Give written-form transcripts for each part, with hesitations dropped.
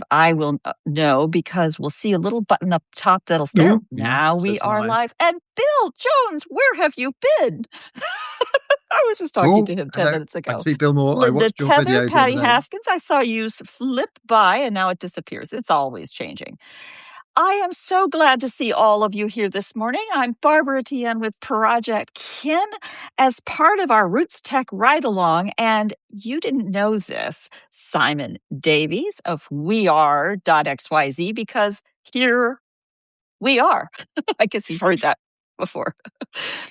I will know because we'll see a little button up top that'll say, Ooh, now we says are live. And Bill Jones, where have you been? I was just talking to him 10 hello. minutes I ago. can see Bill Moore. I The watched your tethered video the other Patty day. Haskins, I saw you flip by and now it disappears. It's always changing. I am so glad to see all of you here this morning. I'm Barbara Tien with Projectkin as part of our Roots Tech ride-along. You didn't know this, Simon Davies of WeAre.xyz, because here we are. I guess you've heard that before.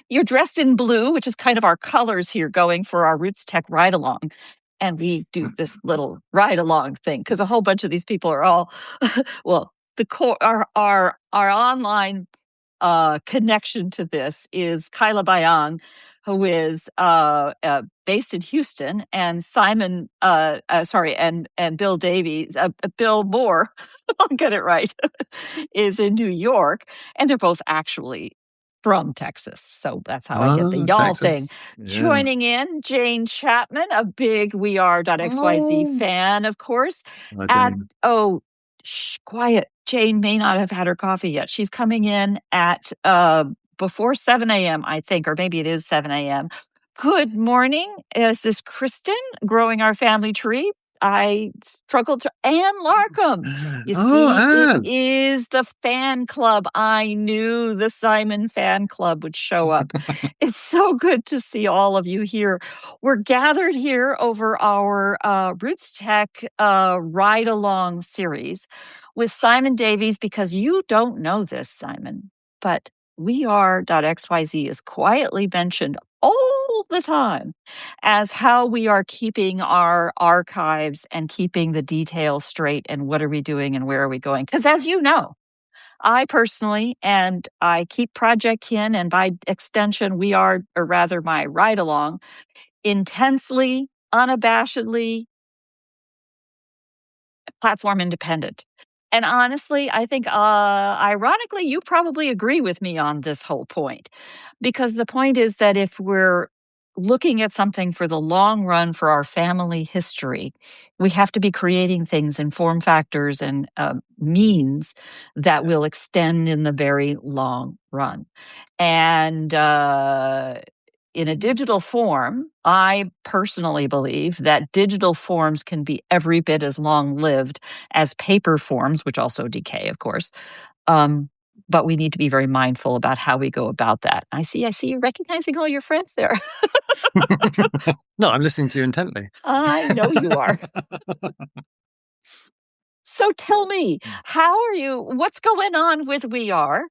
You're dressed in blue, which is kind of our colors here going for our Roots Tech ride-along. And we do this little ride-along thing because a whole bunch of these people are all, well, the core, our online connection to this is Kyla Bayang, who is based in Houston, and Simon, and Bill Davies, Bill Moore, I'll get it right, is in New York, and they're both actually from Texas. So that's how I get the y'all Texas. thing. Yeah. Joining in, Jane Chapman, a big WeAre.xyz fan, of course. Hi, Jane. Quiet. Jane may not have had her coffee yet. She's coming in at before 7 a.m., I think, or maybe it is 7 a.m. Good morning. Is this Kristen growing our family tree? I struggled to Anne Larkham. You see, Anne. it is the fan club. I knew the Simon fan club would show up. It's so good to see all of you here. We're gathered here over our Roots Tech ride-along series with Simon Davies, because you don't know this, Simon, but WeAre.xyz is quietly mentioned all the time as how we are keeping our archives and keeping the details straight and what are we doing and where are we going. Because as you know, I personally, and I keep Projectkin, and by extension, my ride along, intensely, unabashedly platform independent. And honestly, I think, ironically, you probably agree with me on this whole point, because the point is that if we're looking at something for the long run for our family history, we have to be creating things in form factors and means that will extend in the very long run. And in a digital form, I personally believe that digital forms can be every bit as long-lived as paper forms, which also decay, of course. But we need to be very mindful about how we go about that. I see you recognizing all your friends there. No, I'm listening to you intently. I know you are. So tell me, how are you? What's going on with WeAre?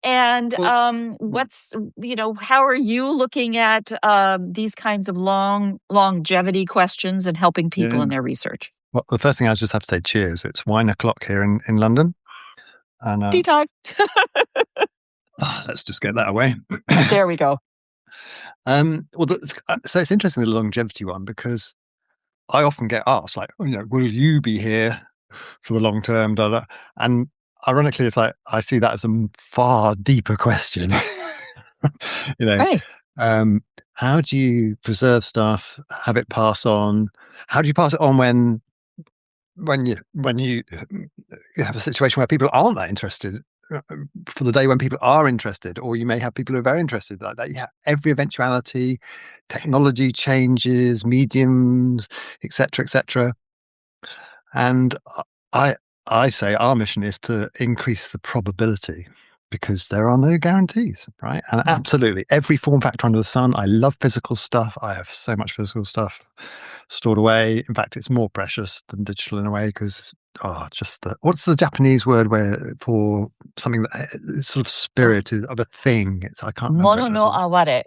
And how are you looking at these kinds of longevity questions and helping people in their research? Well, the first thing I just have to say, cheers. It's wine o'clock here in London. And Tea time. let's just get that away. There we go. So it's interesting, the longevity one, because I often get asked, like, will you be here for the long term? Blah, blah. And ironically, it's like I see that as a far deeper question. Right. How do you preserve stuff, have it pass on? How do you pass it on when you have a situation where people aren't that interested, for the day when people are interested, or you may have people who are very interested like that? You have every eventuality, technology changes, mediums, etc. And I say our mission is to increase the probability, because there are no guarantees, right? And absolutely, every form factor under the sun. I love physical stuff. I have so much physical stuff stored away. In fact, it's more precious than digital in a way, because what's the Japanese word for something that sort of spirit of a thing? I can't remember. Mono no aware.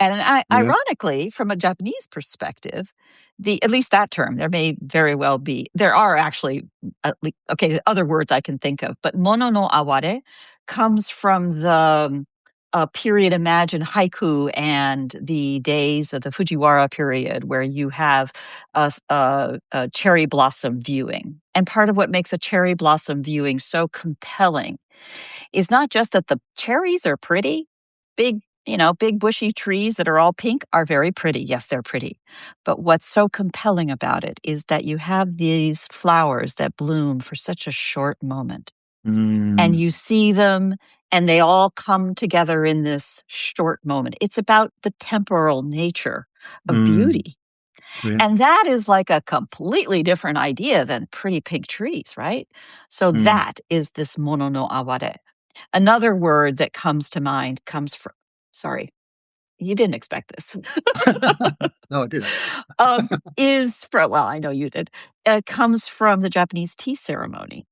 And ironically, from a Japanese perspective, at least that term, there may very well be, there are actually, other words I can think of, but mono no aware comes from the period, imagine haiku and the days of the Fujiwara period, where you have a cherry blossom viewing. And part of what makes a cherry blossom viewing so compelling is not just that the cherries are pretty, big, big bushy trees that are all pink are very pretty. Yes, they're pretty. But what's so compelling about it is that you have these flowers that bloom for such a short moment. And you see them and they all come together in this short moment. It's about the temporal nature of beauty. Yeah. And that is like a completely different idea than pretty pink trees, right? So that is this mono no aware. Another word that comes to mind comes from, sorry, you didn't expect this. No, I didn't. Is from, well, I know you did, comes from the Japanese tea ceremony.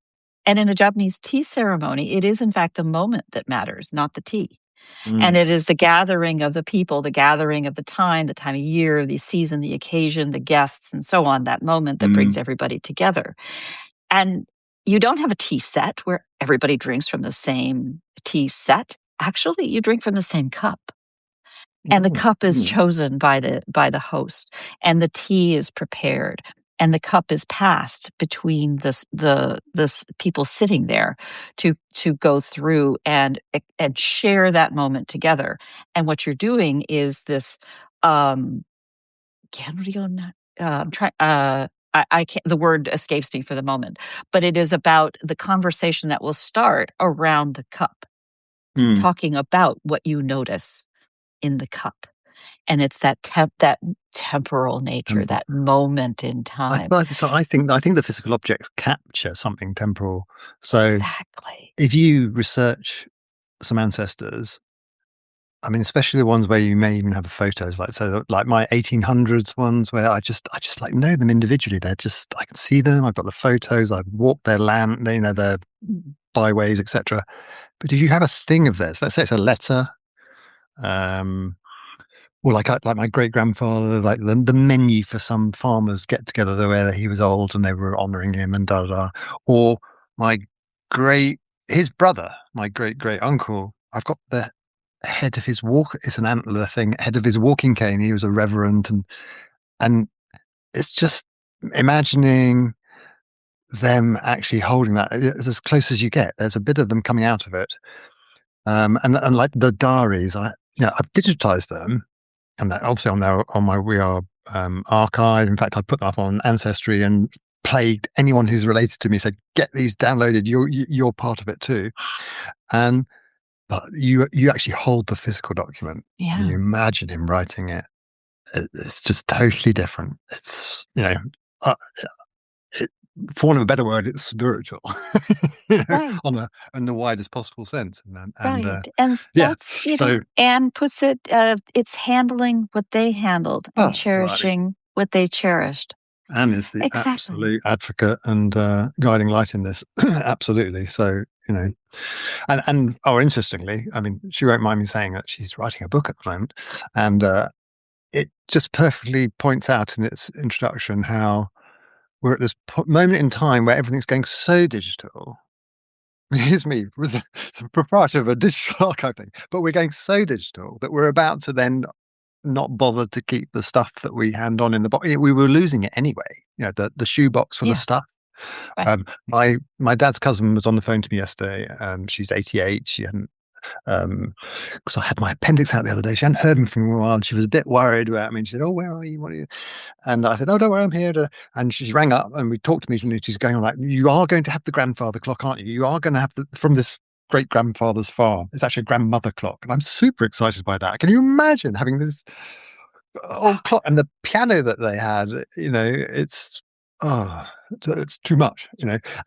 And in a Japanese tea ceremony, it is in fact the moment that matters, not the tea. And it is the gathering of the people, the gathering of the time of year, the season, the occasion, the guests, and so on, that moment that brings everybody together. And you don't have a tea set where everybody drinks from the same tea set. Actually, you drink from the same cup. And the cup is chosen by the host, and the tea is prepared, and the cup is passed between the people sitting there to go through and share that moment together. And what you're doing is this genryon. I'm trying. I can't. The word escapes me for the moment, but it is about the conversation that will start around the cup, talking about what you notice in the cup. And it's that temporal nature, that moment in time. I think the physical objects capture something temporal. So Exactly. if you research some ancestors, I mean, especially the ones where you may even have photos, like my 1800s ones, where I just like know them individually. They're just, I can see them. I've got the photos. I've walked their land, their byways, etc. But if you have a thing of theirs, let's say it's a letter, or like my great grandfather, like the menu for some farmers get together where he was old and they were honouring him and da da da. Or his brother, my great great uncle. I've got the head of his it's an antler thing, head of his walking cane. He was a reverend, and it's just imagining them actually holding that. It's as close as you get. There's a bit of them coming out of it, and like the diaries, I've digitized them. And that obviously on my WeAre archive. In fact, I put them up on Ancestry and plagued anyone who's related to me. Said, "Get these downloaded. You're part of it too." But you actually hold the physical document. Yeah. And you imagine him writing it. It's just totally different. It's for want of a better word, it's spiritual, Right. in the widest possible sense. Right. And yeah, that's, so Anne puts it, it's handling what they handled and cherishing what they cherished. Anne is the Exactly. absolute advocate and guiding light in this. Absolutely. So, interestingly, I mean, she won't mind me saying that she's writing a book at the moment. And it just perfectly points out in its introduction how we're at this moment in time where everything's going so digital. Here's me with the proprietor of a digital archive thing, but we're going so digital that we're about to then not bothered to keep the stuff that we hand on in the box. We were losing it anyway. The shoebox full of stuff. Right. My dad's cousin was on the phone to me yesterday. She's 88. She hadn't, because I had my appendix out the other day. She hadn't heard him from a while, and she was a bit worried about me. And she said, "Oh, where are you? What are you?" And I said, "Oh, don't worry, I'm here." And she rang up, and we talked immediately. She's going on like, "You are going to have the grandfather clock, aren't you? You are going to have from this great grandfather's farm. It's actually a grandmother clock." And I'm super excited by that. Can you imagine having this old clock and the piano that they had? It's too much,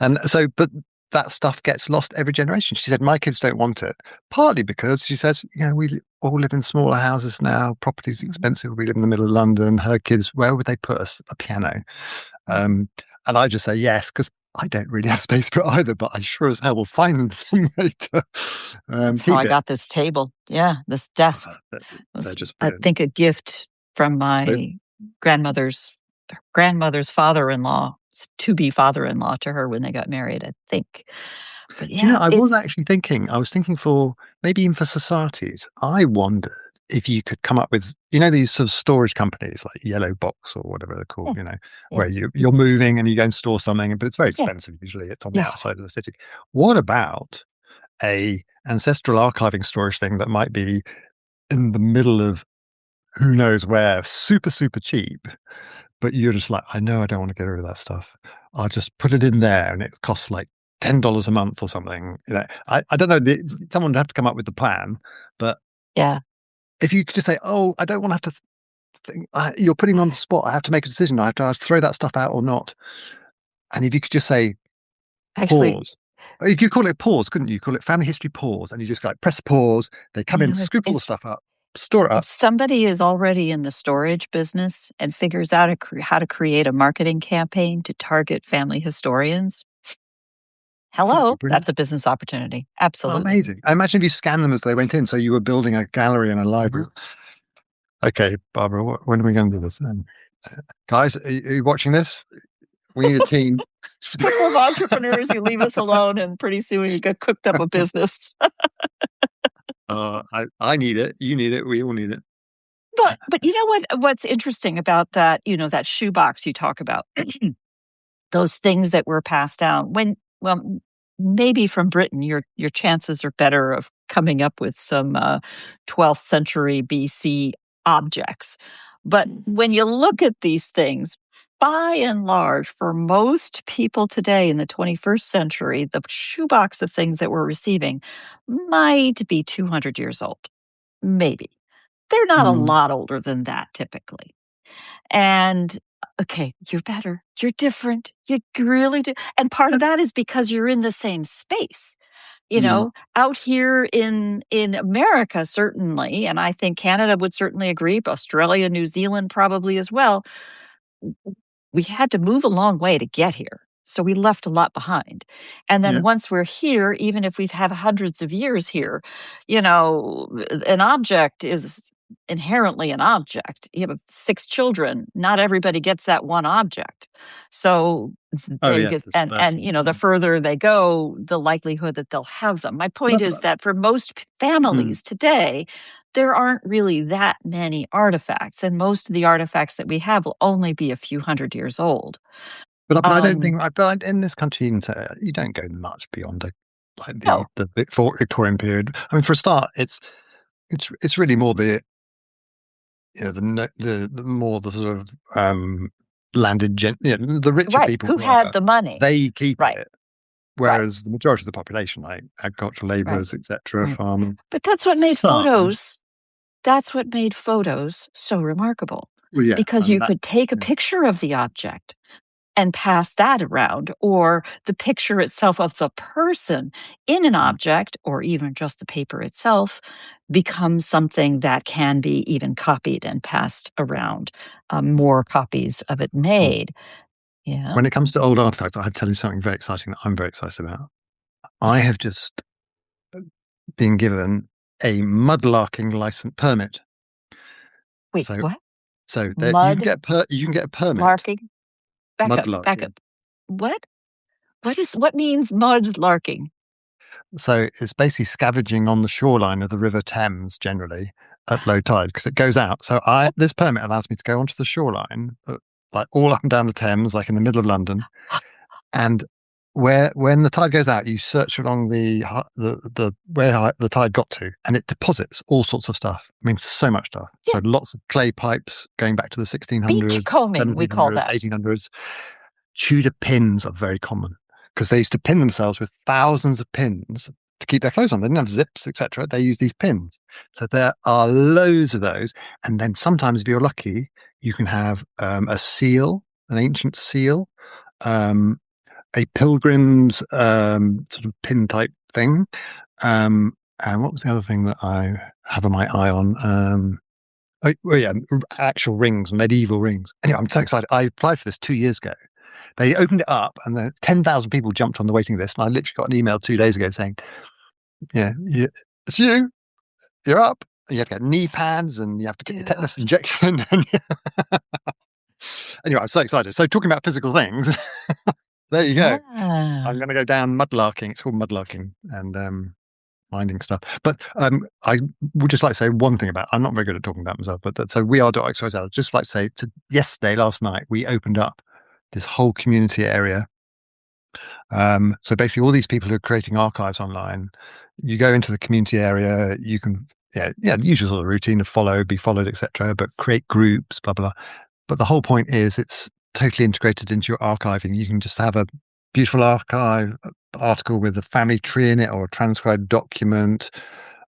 And so, but that stuff gets lost every generation. She said, "My kids don't want it," partly because she says, we all live in smaller houses now. Property's expensive. We live in the middle of London. Her kids, where would they put a piano? And I just say yes, because I don't really have space for it either, but I sure as hell will find some way to That's how I got this table. Yeah, this desk. They're just I think a gift from my grandmother's father-in-law, to-be father-in-law to her when they got married, I think. But yeah, I was thinking for maybe even for societies, I wondered if you could come up with, these sort of storage companies like Yellow Box or whatever they're called, where you're moving and you go and store something, but it's very expensive. Usually it's on the outside of the city. What about a ancestral archiving storage thing that might be in the middle of who knows where, super, super cheap. But you're just like, I know I don't want to get rid of that stuff. I'll just put it in there, and it costs like $10 a month or something. I don't know. Someone would have to come up with the plan. But Yeah. if you could just say, "Oh, I don't want to have to think," you're putting me on the spot. I have to make a decision. I have to throw that stuff out or not. And if you could just say Actually, pause, you could call it pause, couldn't you? Call it family history pause, and you just like press pause. They come in, if, scoop all the if stuff up, store it if up. somebody is already in the storage business and figures out how to create a marketing campaign to target family historians, That'd be hello, brilliant. that's a business opportunity. Oh, Absolutely. amazing. I imagine if you scan them as they went in, so you were building a gallery and a library. Okay, Barbara, when are we going to do this? Guys, are you watching this? We need a team. Couple of entrepreneurs, you leave us alone, and pretty soon you get cooked up a business. I need it. You need it. We all need it. But you know what's interesting about that, that shoebox you talk about, those things that were passed down maybe from Britain, your chances are better of coming up with some 12th century BC objects. But when you look at these things, by and large, for most people today in the 21st century, the shoebox of things that we're receiving might be 200 years old. Maybe. They're not a lot older than that typically. And okay, you're better. You're different. You really do. And part of that is because you're in the same space. Out here in America, certainly, and I think Canada would certainly agree, but Australia, New Zealand probably as well. We had to move a long way to get here. So we left a lot behind. And then once we're here, even if we have hundreds of years here, an object is inherently an object. You have 6 children, not everybody gets that one object. So the further they go, the likelihood that they'll have them. My point is that for most families today, there aren't really that many artifacts, and most of the artifacts that we have will only be a few hundred years old. But I don't think, but in this country, you don't go much beyond the Victorian period. I mean, for a start, it's really more the more the sort of landed the richer people who had the money, they keep it, whereas right. the majority of the population, like agricultural laborers, etc., farming. But that's what made photos. That's what made photos so remarkable. Well, yeah, because you could take a picture of the object and pass that around, or the picture itself of the person in an object, or even just the paper itself, becomes something that can be even copied and passed around. More copies of it made. Yeah. When it comes to old artifacts, I have to tell you something very exciting that I'm very excited about. I have just been given a mudlarking license permit. Wait, what? So you can get a permit. Larking? Back up. What means mud larking? So it's basically scavenging on the shoreline of the River Thames generally at low tide because it goes out. So this permit allows me to go onto the shoreline, like all up and down the Thames, like in the middle of London, and when the tide goes out, you search along where the tide got to, and it deposits all sorts of stuff. I mean, so much stuff. Yeah. So lots of clay pipes going back to the 1600s, beach combing, we call that. 1800s. Tudor pins are very common because they used to pin themselves with thousands of pins to keep their clothes on. They didn't have zips, etc. They used these pins. So there are loads of those. And then sometimes, if you're lucky, you can have a seal, an ancient seal, a pilgrim's sort of pin type thing. And what was the other thing that I have my eye on? Actual rings, medieval rings. Anyway, I'm so excited. I applied for this 2 years ago. They opened it up and 10,000 people jumped on the waiting list. And I literally got an email 2 days ago saying, it's you. You're up. You have to get knee pads and you have to get your tetanus injection. Anyway, I'm so excited. So talking about physical things, there you go. I'm going to go down mudlarking. It's called mudlarking and finding stuff. But I would just like to say one thing I'm not very good at talking about myself, but so WeAre.xyz. I'd just like to say last night, we opened up this whole community area So basically, all these people who are creating archives online, you go into the community area, you can, the usual sort of routine of follow, be followed, etc. But create groups, blah blah. But the whole point is it's totally integrated into your archiving. You can just have a beautiful archive article with a family tree in it, or a transcribed document,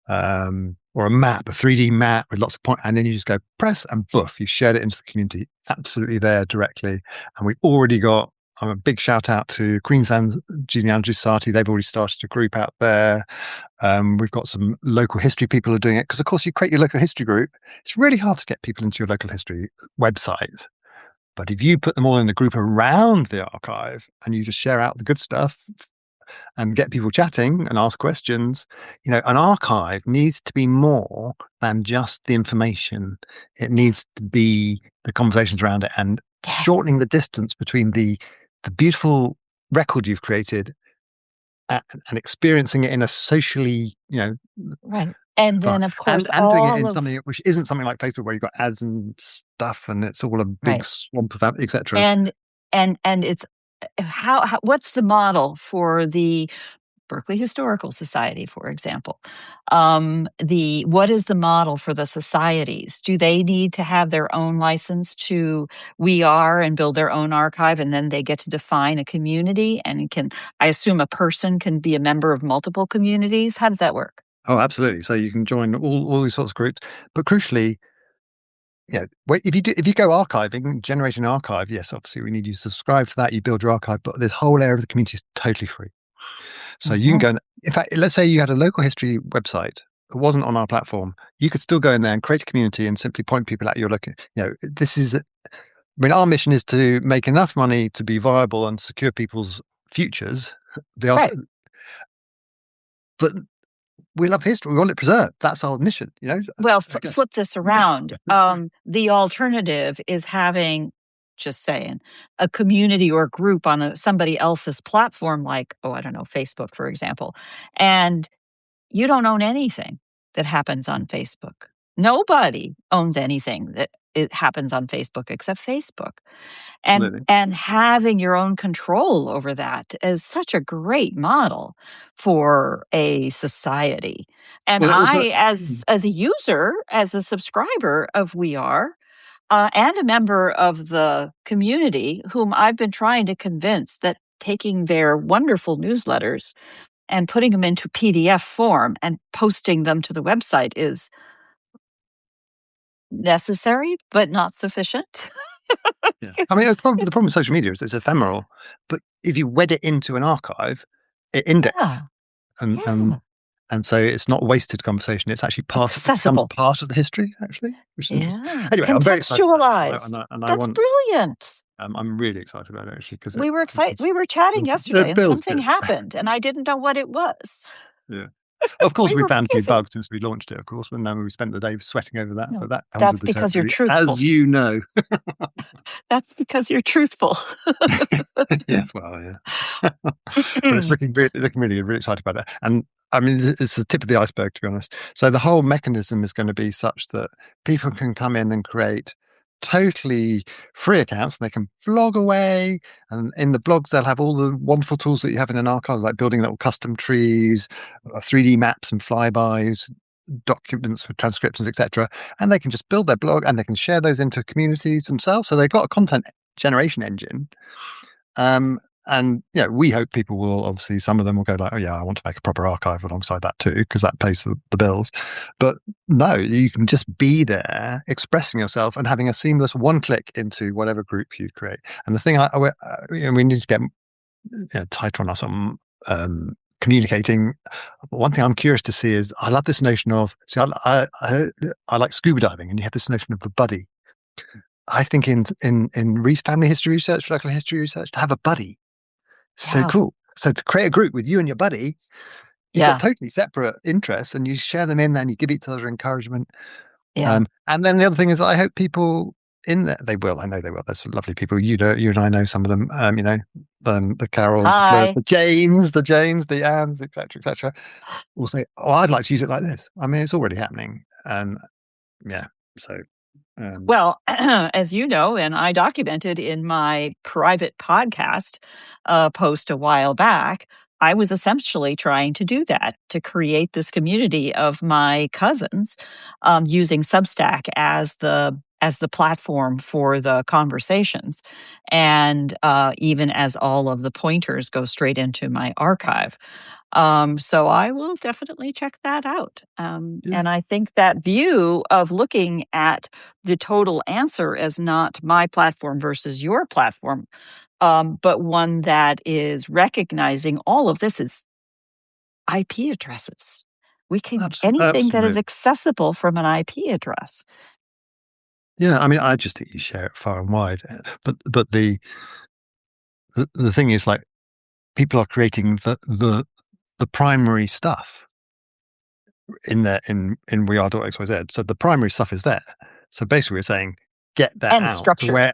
or a map, a 3D map with lots of points, and then you just go press and boof, you shared it into the community, absolutely there directly. And we already got a big shout out to Queensland Genealogy Society. They've already started a group out there. We've got some local history people who are doing it, because of course you create your local history group. It's really hard to get people into your local history website. But if you put them all in a group around the archive and you just share out the good stuff and get people chatting and ask questions, an archive needs to be more than just the information. It needs to be the conversations around it, and shortening the distance between the beautiful record you've created and experiencing it in a socially, Right. And then, of course, and doing it in something which isn't something like Facebook, where you've got ads and stuff and it's all a big right. swamp of etc. And it's how what's the model for the Berkeley Historical Society, for example? What is the model for the societies? Do they need to have their own license to WeAre and build their own archive, and then they get to define a community? And I assume a person can be a member of multiple communities? How does that work? Oh, absolutely. So you can join all these sorts of groups, but crucially, if you go archiving, generating an archive, yes, obviously we need you to subscribe for that. You build your archive, but this whole area of the community is totally free. So you can go. In fact, let's say you had a local history website that wasn't on our platform. You could still go in there and create a community and simply point people at your local. This is. Our mission is to make enough money to be viable and secure people's futures. Right. But we love history. We want it preserved. That's our mission, Well, flip this around. The alternative is having, just saying, a community or a group on somebody else's platform, like, I don't know, Facebook, for example. And you don't own anything that happens on Facebook. Nobody owns anything that it happens on Facebook except Facebook. And having your own control over that is such a great model for a society. And as a user, as a subscriber of WeAre, and a member of the community, whom I've been trying to convince that taking their wonderful newsletters and putting them into PDF form and posting them to the website is necessary, but not sufficient. Yeah. I mean, the problem with social media is it's ephemeral, but if you wed it into an archive, it indexes. And so it's not wasted conversation. It's actually becomes part of the history, actually. Anyway, I'm very excited. That's brilliant. I'm really excited about it, actually, because we were excited. We were chatting yesterday, and something happened, and I didn't know what it was. Yeah. Of course, we found a few bugs since we launched it, of course, and then we spent the day sweating over that. But that comes with the because you're truthful. As you know. That's because you're truthful. Yeah, well, yeah. But it's looking really, really excited about that. And I mean, it's the tip of the iceberg, to be honest. So the whole mechanism is going to be such that people can come in and create totally free accounts. They can blog away, and in the blogs they'll have all the wonderful tools that you have in an archive, like building little custom trees, 3D maps and flybys, documents with transcriptions, etc. And they can just build their blog and they can share those into communities themselves. So they've got a content generation engine. And we hope people will, obviously, some of them will go like, oh yeah, I want to make a proper archive alongside that too, because that pays the bills. But no, you can just be there expressing yourself and having a seamless one click into whatever group you create. And the thing we need to get tighter on us on communicating. One thing I'm curious to see is, I love this notion of, I like scuba diving, and you have this notion of a buddy. I think in family history research, local history research, to have a buddy, so cool. So to create a group with you and your buddy, you've got totally separate interests, and you share them in there, and you give each other encouragement. And then the other thing is, I hope people in there, I know they will. There's some lovely people. You and I know some of them. The Carols, the Fleurs, the Janes, the Annes, etc., etc. Will say, "Oh, I'd like to use it like this." I mean, it's already happening, and so Well, as you know, and I documented in my private podcast post a while back, I was essentially trying to do that, to create this community of my cousins, using Substack as the platform for the conversations, and even as all of the pointers go straight into my archive. So I will definitely check that out. Yeah, And I think that view of looking at the total answer as not my platform versus your platform, but one that is recognizing all of this is IP addresses. We can anything that is absolutely. accessible from an IP address. Yeah, I mean, I just think you share it far and wide. But the thing is, like, people are creating the primary stuff in weare.xyz. So the primary stuff is there. So basically, we're saying get that And out to structure. where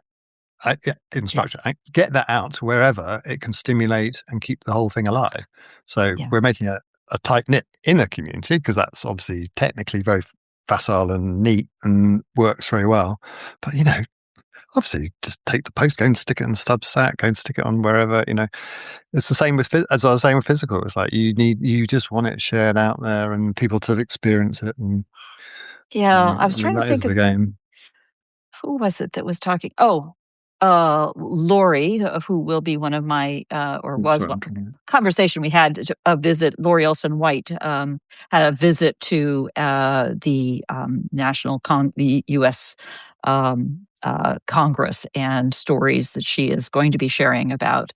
in Yeah. structure, get that out to wherever it can stimulate and keep the whole thing alive. So Yeah. we're making a tight knit inner community, because that's obviously technically very facile and neat and works very well. But obviously, just take the post, go and stick it in Substack, go and stick it on wherever. It's the same with, as I was saying, with physical. It's like you just want it shared out there and people to experience it. And Yeah. I was I mean, trying to that is think the of game. who was it that was talking? Oh, Lori, who will be one of my, or Oh, was sorry, one I'm talking. conversation we had, a visit. Lori Olson White had a visit to the the U.S. Congress, and stories that she is going to be sharing about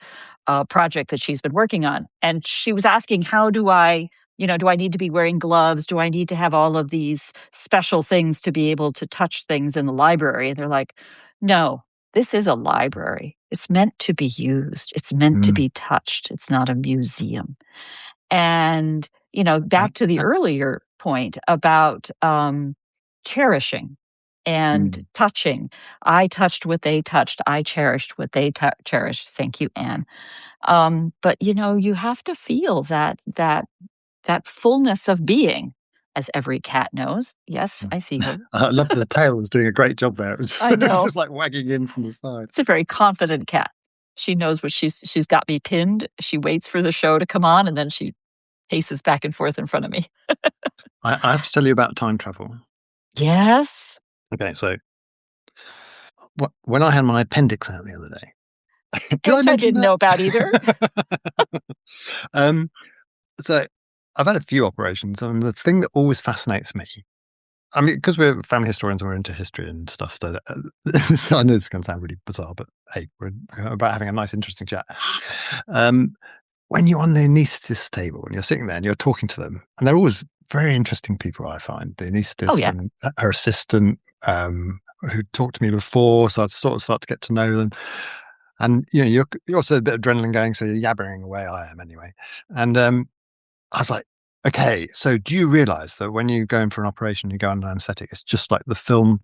a project that she's been working on. And she was asking, how do I, do I need to be wearing gloves? Do I need to have all of these special things to be able to touch things in the library? And they're like, no, this is a library. It's meant to be used. It's meant to Mm. be touched. It's not a museum. And, Uh, back to the uh, earlier point about cherishing and mm. touching. I touched what they touched. I cherished what they cherished. Thank you, Anne. But you have to feel that fullness of being, as every cat knows. Yes, I see her. I love the tail was doing a great job there. It was, I it was know. just like wagging in from the side. It's a very confident cat. She knows what she's got me pinned. She waits for the show to come on, and then she paces back and forth in front of me. I have to tell you about time travel. Yes. Okay, so when I had my appendix out the other day, did I Which I mention didn't know about either. that? um, so I've had a few operations, and the thing that always fascinates me, I mean, because we're family historians and we're into history and stuff, so I know this is going to sound really bizarre, but hey, we're about having a nice, interesting chat. When you're on the anaesthetist table and you're sitting there and you're talking to them, and they're always very interesting people, I find, the Oh, anaesthetist yeah. and her assistant, who talked to me before, so I'd sort of start to get to know them. And you're also a bit of adrenaline going, so you're yabbering away. I am anyway. And I was like, okay, so do you realize that when you go in for an operation, you go under anesthetic, it's just like the film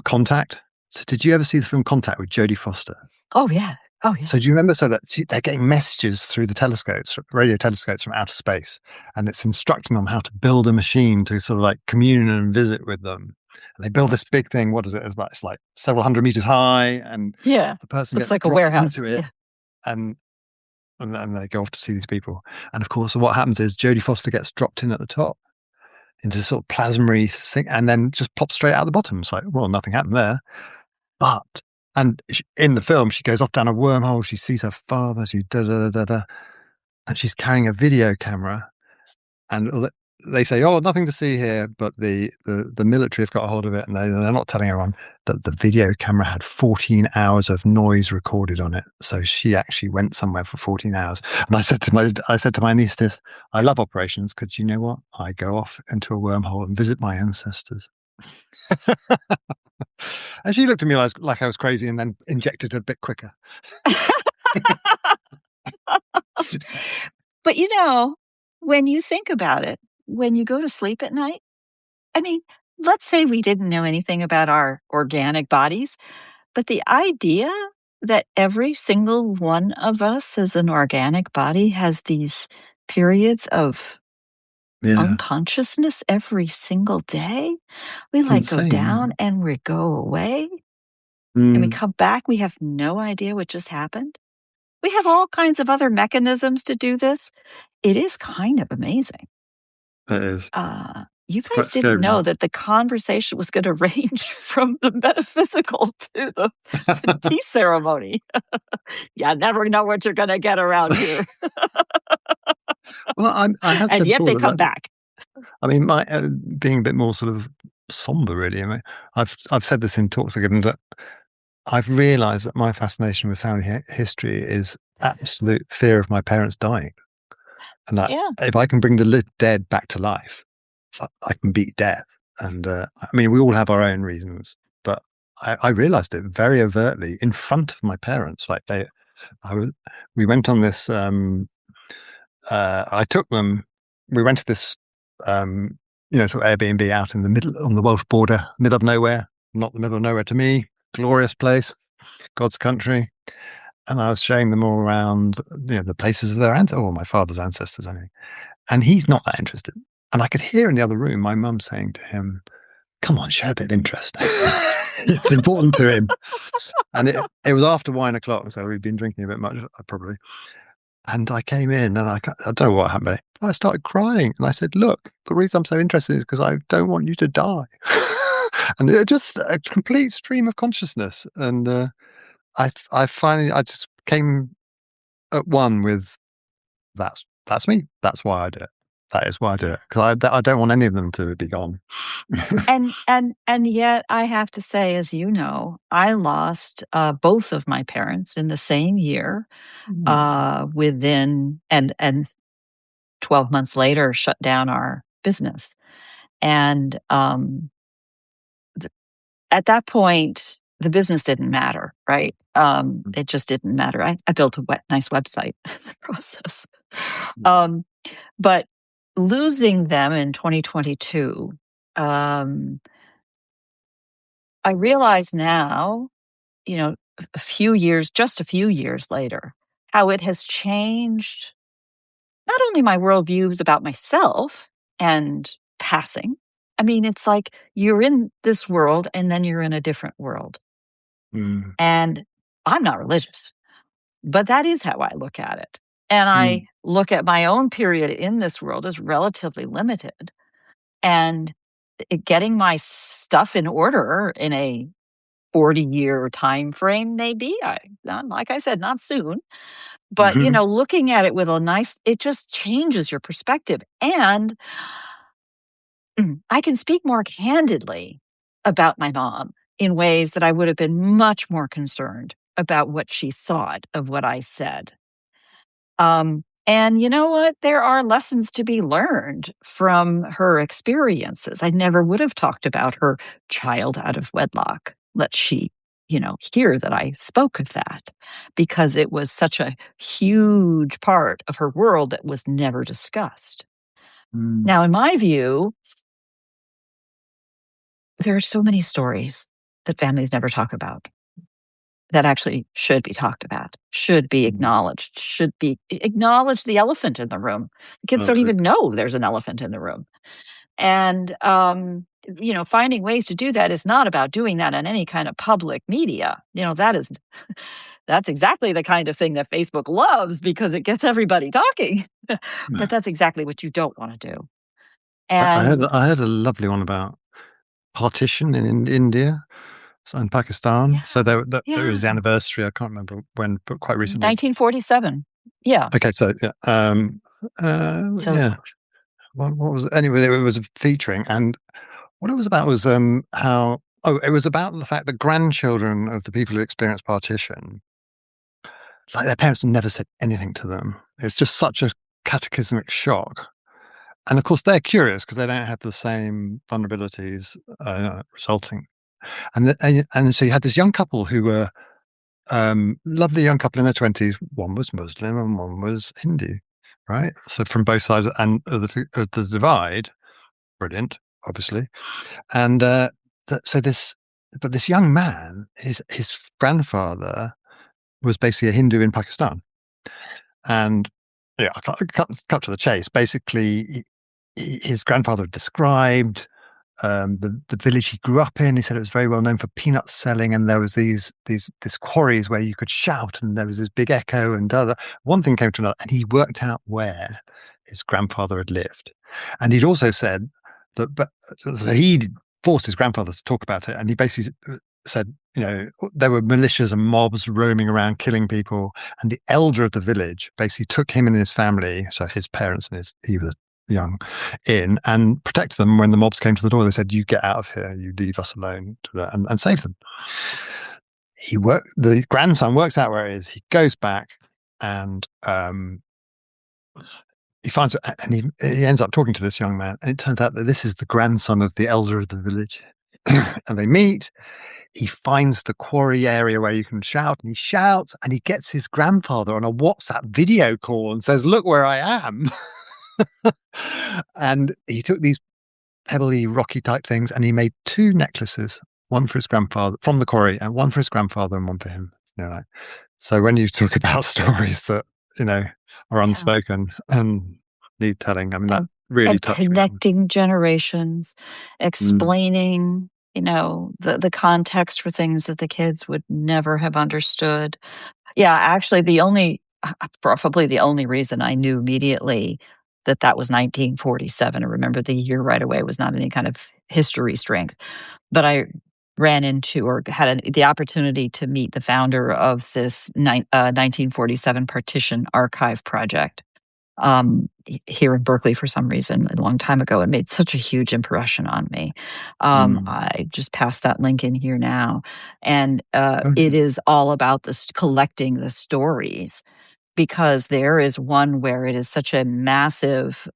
Contact? So did you ever see the film Contact with Jodie Foster? Oh, yeah. Oh, yeah. So do you remember? So that they're getting messages through the telescopes, radio telescopes from outer space, and it's instructing them how to build a machine to sort of like commune and visit with them. And they build this big thing. What is it? It's like several hundred meters high, and Yeah. the person Looks gets like a dropped warehouse. into it, Yeah. and and they go off to see these people. And of course, what happens is Jodie Foster gets dropped in at the top into this sort of plasmary thing, and then just pops straight out the bottom. It's like, well, nothing happened there. But in the film, she goes off down a wormhole. She sees her father. She da da da da da, and she's carrying a video camera. And they say, "Oh, nothing to see here." But the military have got a hold of it, and they're not telling everyone that the video camera had 14 hours of noise recorded on it. So she actually went somewhere for 14 hours. And I said to my anaesthetist, "I love operations because you know what? I go off into a wormhole and visit my ancestors." And she looked at me like I was crazy, and then injected a bit quicker. But when you think about it, when you go to sleep at night, I mean, let's say we didn't know anything about our organic bodies, but the idea that every single one of us as an organic body has these periods of Yeah. unconsciousness every single day. We It's like go insane. down and we go away and we Mm, come back. We have no idea what just happened. We have all kinds of other mechanisms to do this. It is kind of amazing. it is. You It's guys quite didn't scary. know that the conversation was going to range from the metaphysical to the tea ceremony. You never know what you're going to get around here. Well, I have And said yet before they that, come back. I mean, my being a bit more sort of somber, really. I mean, I've said this in talks I've given that I've realised that my fascination with family history is absolute fear of my parents dying, and that Yeah. if I can bring the dead back to life, I can beat death. And I mean, we all have our own reasons, but I realised it very overtly in front of my parents. Like I was, we went on this. I took them. We rented this, sort of Airbnb out in the middle on the Welsh border, middle of nowhere. Not the middle of nowhere to me. Glorious place, God's country. And I was showing them all around, the places of their my father's ancestors, anyway. And he's not that interested. And I could hear in the other room my mum saying to him, "Come on, show a bit of interest." It's important to him. And it was after wine o'clock, so we'd been drinking a bit much, probably. And I came in and I don't know what happened. I started crying and I said, "Look, the reason I'm so interested is because I don't want you to die." And it just a complete stream of consciousness. And I finally, I just came at one with that's me. That's why I do it. That is why I do it, because I don't want any of them to be gone. And yet I have to say, as you know, I lost both of my parents in the same year. Mm. Within and 12 months later, shut down our business. And at that point, the business didn't matter, right? It just didn't matter. I built a nice website in the process. Um, but losing them in 2022, I realize now, just a few years later, how it has changed not only my worldviews about myself and passing. I mean, it's like you're in this world and then you're in a different world. Mm. And I'm not religious, but that is how I look at it. And I Mm. look at my own period in this world as relatively limited. And getting my stuff in order in a 40-year time frame, maybe. Like I said, not soon. But, Mhm. looking at it with it just changes your perspective. And I can speak more candidly about my mom in ways that I would have been much more concerned about what she thought of what I said. And you know what? There are lessons to be learned from her experiences. I never would have talked about her child out of wedlock. Let she, hear that I spoke of that because it was such a huge part of her world that was never discussed. Mm. Now, in my view, there are so many stories that families never talk about that actually should be talked about, should be Mm. acknowledged, should be acknowledge the elephant in the room. Kids don't even Absolutely. know there's an elephant in the room. And, finding ways to do that is not about doing that in any kind of public media. That's exactly the kind of thing that Facebook loves because it gets everybody talking. But Yeah. that's exactly what you don't want to do. I And I heard a lovely one about partition in India and Pakistan. So yeah, there yeah, was the anniversary. I can't remember when, but quite recently. 1947. Yeah. Okay, so yeah, So yeah. What was it? Anyway? It was featuring, and what it was about was how. Oh, it was about the fact that grandchildren of the people who experienced partition, like their parents never said anything to them. It's just such a cataclysmic shock. And of course, they're curious because they don't have the same vulnerabilities resulting. And so you had this young couple who were lovely young couple in their 20s. One was Muslim and one was Hindu, right? So from both sides and of the divide, brilliant, obviously. And so this young man, his grandfather was basically a Hindu in Pakistan, and yeah, I cut to the chase. Basically, his grandfather had described the village he grew up in. He said it was very well known for peanut selling, and there was these quarries where you could shout, and there was this big echo, and one thing came to another, and he worked out where his grandfather had lived, and he'd also said that, but so he'd forced his grandfather to talk about it, and he basically said, there were militias and mobs roaming around killing people, and the elder of the village basically took him and his family, so his parents and he was young, in and protected them when the mobs came to the door. They said, "You get out of here, you leave us alone," and save them. The grandson works out where it is. He goes back and he finds, and he ends up talking to this young man, and it turns out that this is the grandson of the elder of the village. And they meet. He finds the quarry area where you can shout, and he shouts, and he gets his grandfather on a WhatsApp video call and says, "Look where I am." And he took these pebbly, rocky type things, and he made 2 necklaces, one for his grandfather from the quarry, and one for his grandfather, and one for him. So when you talk about stories that are unspoken and need telling, I mean, that really touched me. Connecting generations, explaining, the context for things that the kids would never have understood. Yeah, actually, probably the only reason I knew immediately that was 1947. I remember the year right away. It was not any kind of history strength, but I ran into or had the opportunity to meet the founder of this 1947 partition archive project here in Berkeley for some reason a long time ago. It made such a huge impression on me. I just passed that link in here now. And it is all about collecting the stories, because there is one where it is such a massive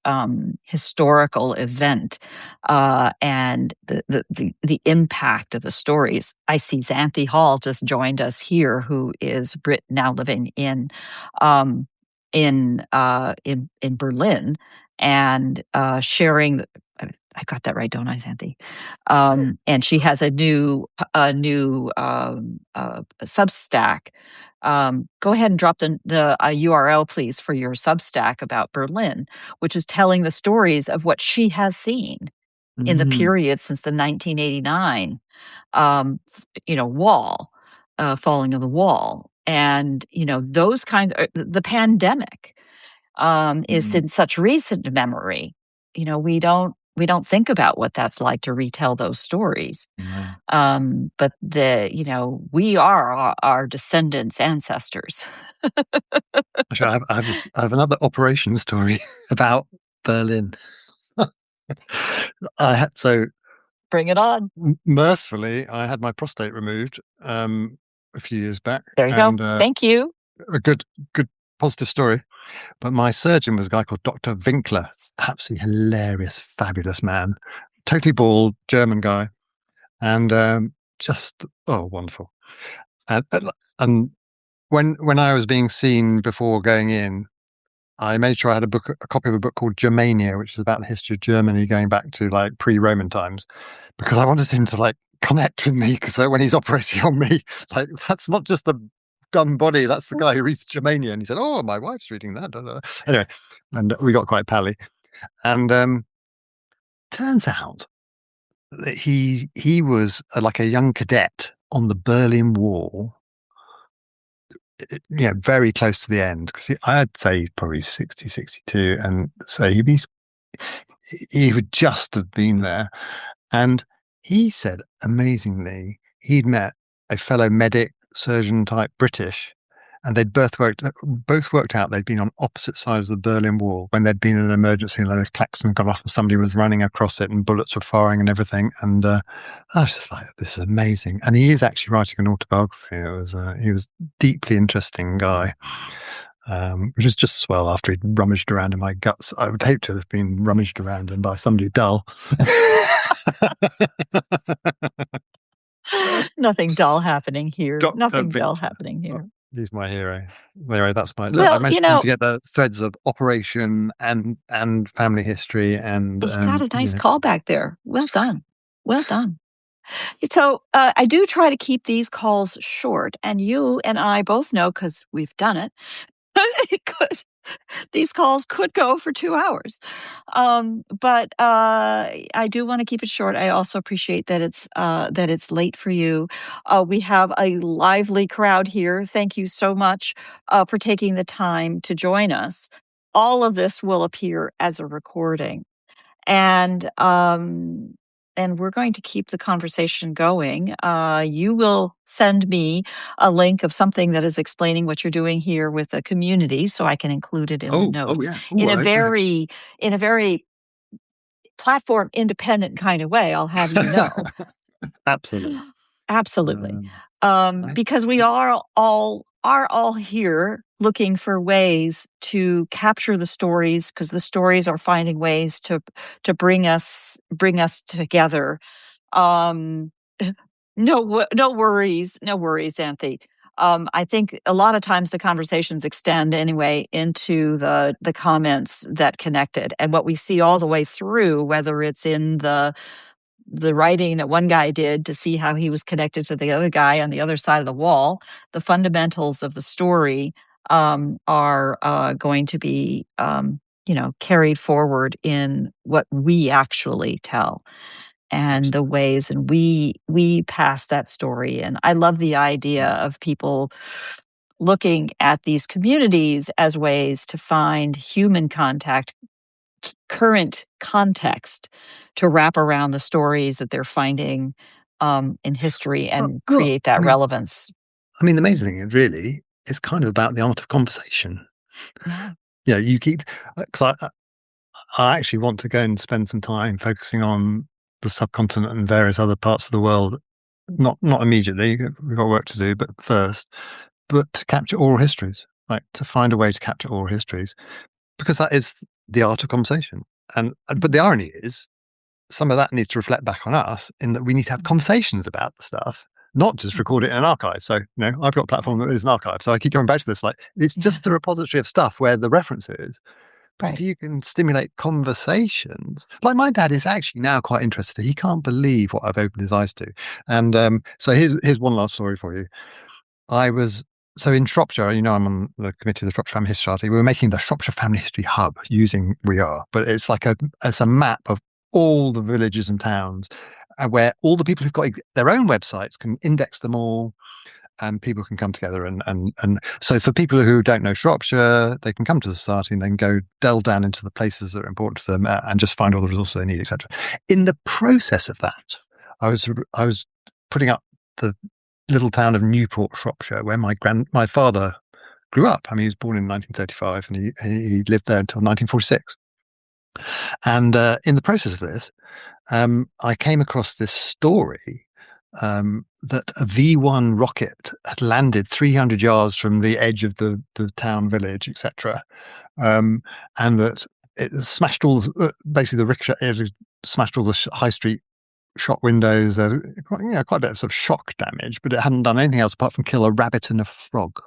historical event, and the impact of the stories. I see Xanthi Hall just joined us here, who is Brit now living in Berlin, and sharing. I got that right, don't I, Xanthi? And she has a new Substack. Go ahead and drop the URL, please, for your Substack about Berlin, which is telling the stories of what she has seen in the period since the 1989 wall, falling of the wall. And, those kinds of, the pandemic is in such recent memory. We don't think about what that's like to retell those stories. But we are our descendants' ancestors. Actually, I have another operation story about Berlin. Bring it on. Mercifully, I had my prostate removed a few years back. There you go. Thank you. A good positive story. But my surgeon was a guy called Dr. Winkler, absolutely hilarious, fabulous man, totally bald, German guy, and just wonderful. And when I was being seen before going in, I made sure I had a copy of a book called Germania, which is about the history of Germany going back to like pre-Roman times, because I wanted him to like connect with me. Because when he's operating on me, like that's not just the dumb body, that's the guy who reads Germania. And he said, "Oh, my wife's reading that." Anyway, and we got quite pally. And turns out that he was like a young cadet on the Berlin Wall. Very close to the end, because I'd say he's probably 60, 62, and so he would just have been there. And he said, amazingly, he'd met a fellow medic, surgeon type British, and they'd both worked out they'd been on opposite sides of the Berlin Wall when there'd been an emergency, like the klaxon got off and somebody was running across it and bullets were firing and everything. And I was just like, this is amazing. And he is actually writing an autobiography. He was a deeply interesting guy, which is just as well after he'd rummaged around in my guts. I would hate to have been rummaged around in by somebody dull. Nothing dull happening here. Nothing dull happening here. He's my hero. Anyway, that's my. I managed to get the threads of operation and family history, and you got a nice callback there. Well done. Well done. So I do try to keep these calls short, and you and I both know, because we've done it, these calls could go for 2 hours. But I do want to keep it short. I also appreciate that it's late for you. We have a lively crowd here. Thank you so much for taking the time to join us. All of this will appear as a recording, and we're going to keep the conversation going. You will send me a link of something that is explaining what you're doing here with the community, so I can include it in the notes yeah. in a very platform independent kind of way. I'll have you know. Absolutely. Absolutely. Because we are all here looking for ways to capture the stories, because the stories are finding ways to bring us together. No worries, Anthony. I think a lot of times the conversations extend anyway into the comments that connected, and what we see all the way through, whether it's in the writing that one guy did to see how he was connected to the other guy on the other side of the wall, the fundamentals of the story are going to be carried forward in what we actually tell, and the ways and we pass that story. And I love the idea of people looking at these communities as ways to find human contact, current context, to wrap around the stories that they're finding in history and create that relevance. I mean, the amazing thing is really, it's kind of about the art of conversation. Yeah. You keep, because I actually want to go and spend some time focusing on the subcontinent and various other parts of the world. Not immediately, we've got work to do, but to capture oral histories, like to find a way to capture oral histories, because that is the art of conversation. But the irony is, some of that needs to reflect back on us in that we need to have conversations about the stuff, not just record it in an archive. So, I've got a platform that is an archive. So I keep going back to this, like, it's just a repository of stuff where the reference is. But if you can stimulate conversations, like my dad is actually now quite interested. He can't believe what I've opened his eyes to. And so here's one last story for you. So in Shropshire, I'm on the committee of the Shropshire Family History Society. We were making the Shropshire Family History Hub using WeAre, but it's like it's a map of all the villages and towns, where all the people who've got their own websites can index them all, and people can come together. And so for people who don't know Shropshire, they can come to the society and then go delve down into the places that are important to them and just find all the resources they need, etc. In the process of that, I was putting up the little town of Newport, Shropshire, where my father grew up. I mean, he was born in 1935 and he lived there until 1946. And in the process of this, I came across this story that a V1 rocket had landed 300 yards from the edge of the town village, etc., and that it smashed basically the rickshaw, it smashed all the high street shop windows. Quite a bit of sort of shock damage, but it hadn't done anything else apart from kill a rabbit and a frog.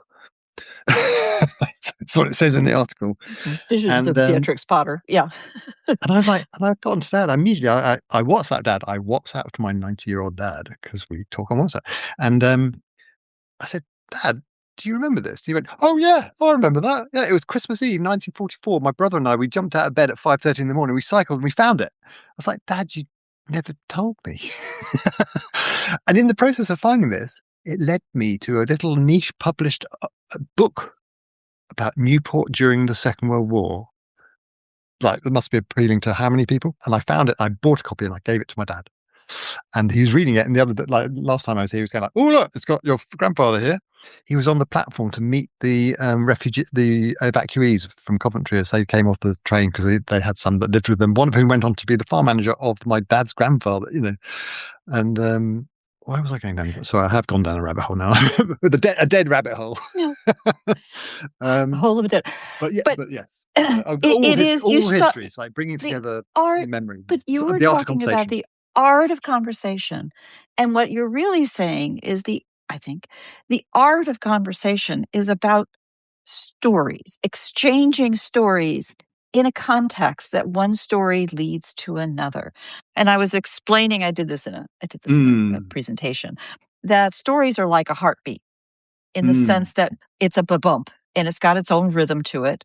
That's what it says in the article. Visions of Beatrix Potter. Yeah. And I was like, and I've gotten to that. Immediately, I WhatsApped Dad. I WhatsApped my 90-year-old dad, because we talk on WhatsApp. And I said, Dad, do you remember this? He went, oh, yeah, I remember that. Yeah, it was Christmas Eve, 1944. My brother and I, we jumped out of bed at 5:30 in the morning. We cycled and we found it. I was like, Dad, you never told me. And in the process of finding this, it led me to a little niche published book about Newport during the Second World War. Like, it must be appealing to how many people? And I found it. I bought a copy and I gave it to my dad. And he was reading it. And last time I was here, he was going like, oh, look, it's got your grandfather here. He was on the platform to meet the the evacuees from Coventry as they came off the train, because they had some that lived with them, one of whom went on to be the farm manager of my dad's grandfather, And why was I going down? Sorry, I have gone down a rabbit hole now. A dead rabbit hole. No. Hole of a dead. But yes. All histories, like bringing together memory. But you were talking about the art of conversation. And what you're really saying is I think the art of conversation is about stories, exchanging stories in a context that one story leads to another. And I was explaining, I did this in a presentation, that stories are like a heartbeat, in the sense that it's a bump and it's got its own rhythm to it.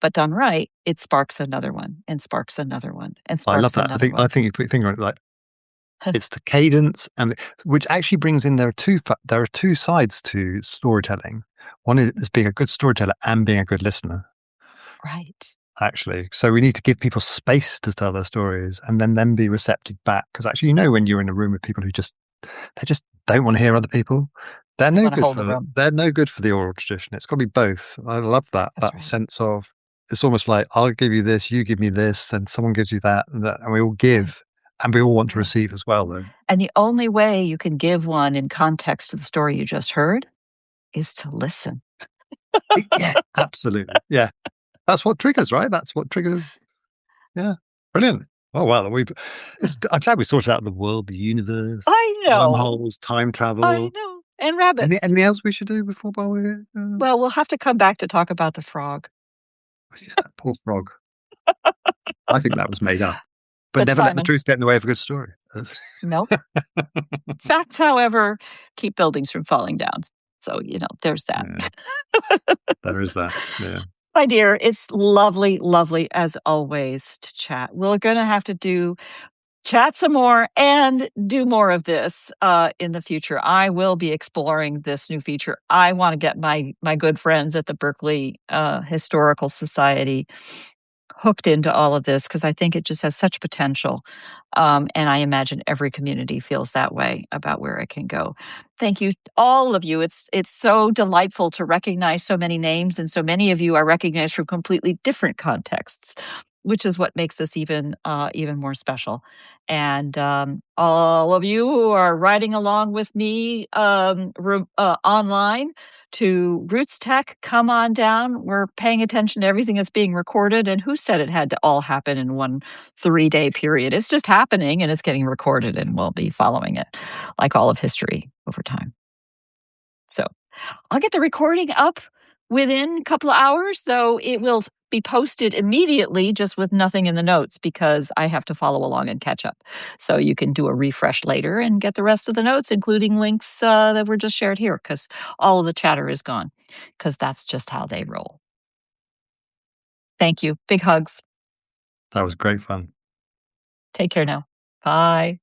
But done right, it sparks another one and sparks another one and I love sparks that. another one. I think you put your finger on it. Like, it's the cadence, which actually brings in there are two sides to storytelling. One is being a good storyteller and being a good listener. Right. Actually, so we need to give people space to tell their stories, and then be receptive back. Because actually, when you're in a room with people who they just don't want to hear other people, they're They no wanna good hold for the room. they're no good for the oral tradition. It's got to be both. I love That's that right. sense of, it's almost like, I'll give you this, you give me this, then someone gives you that, and we all Right. give, and we all want to Right. receive as well, though. And the only way you can give one in context to the story you just heard is to listen. Yeah, absolutely. Yeah, that's what triggers, right? That's what triggers. Yeah, brilliant. Oh well, I'm glad we sorted out the world, the universe, I know. wormholes, time I travel. know. And rabbits. Anything else we should do before while we're here? Well, we'll have to come back to talk about the frog. Yeah, that poor frog. I think that was made up. But But never let the Simon, truth get in the way of a good story. nope. Facts, however, keep buildings from falling down. So, there's that. Yeah, there is that. Yeah. My dear, it's lovely, lovely as always to chat. We're going to have to chat some more and do more of this in the future. I will be exploring this new feature. I want to get my good friends at the Berkeley Historical Society hooked into all of this because I think it just has such potential. And I imagine every community feels that way about where it can go. Thank you, all of you. It's so delightful to recognize so many names, and so many of you are recognized from completely different contexts, which is what makes this even more special. And all of you who are riding along with me online to Roots Tech, come on down. We're paying attention to everything that's being recorded. And who said it had to all happen in one 3-day period? It's just happening and it's getting recorded, and we'll be following it like all of history over time. So I'll get the recording up within a couple of hours, though it will be posted immediately just with nothing in the notes because I have to follow along and catch up. So you can do a refresh later and get the rest of the notes, including links that were just shared here, because all of the chatter is gone, because that's just how they roll. Thank you. Big hugs. That was great fun. Take care now. Bye.